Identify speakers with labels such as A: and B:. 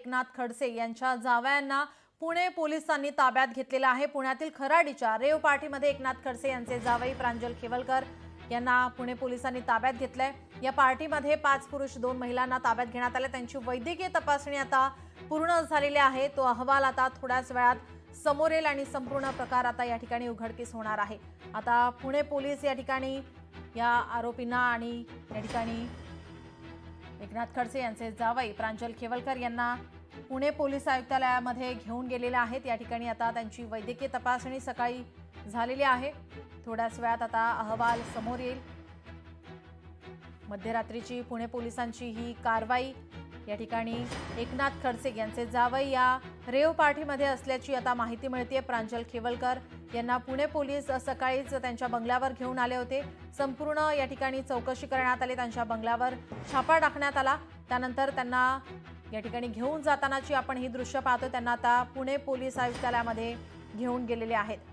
A: एकनाथ खडसे यांच्या जावयांना पुणे पोलिसांनी ताब्यात घेतलेला आहे। पुण्यातील खराडीच्या रेव पार्टीमध्ये एकनाथ खडसे यांचे जावई प्रांजल खेवलकर यांना पुणे पोलिसांनी ताब्यात घेतलंय। या पार्टीमध्ये 5 पुरुष 2 महिलांना ताब्यात घेण्यात आले। त्यांची वैद्यकीय तपासणी आता पूर्ण झालेली आहे। तो अहवाल आता थोड्याच वेळात समोर येईल आणि संपूर्ण प्रकार आता या ठिकाणी उघडकीस होणार आहे। आता पुणे पोलीस या ठिकाणी या आरोपींना आणि या ठिकाणी एकनाथ खडसे यांचे जावई प्रांजल खेवलकर यांना पुणे पोलीस आयुक्तालयामध्ये घेऊन गेलेले आहेत। या ठिकाणी आता त्यांची वैद्यकीय तपासणी सकाळी झालेली आहे। थोड्याच वेळात आता अहवाल समोर येईल। मध्यरात्रीची पुणे पोलिसांची ही कारवाई। या ठिकाणी एकनाथ खडसे यांचे जावई या रेव पार्टीमध्ये असल्याची आता माहिती मिळते। प्रांजल खेवलकर यांना पुणे पोलीस सकाळीच त्यांच्या बंगल्यावर घेऊन आले होते। संपूर्ण या ठिकाणी चौकशी करण्यात आली। त्यांच्या बंगल्यावर छापा टाकण्यात आला। त्यानंतर त्यांना या ठिकाणी घेऊन जातानाची आपण ही दृश्य पाहतोय। त्यांना आता पुणे पोलीस आयुक्तालयामध्ये घेऊन गेलेले आहेत।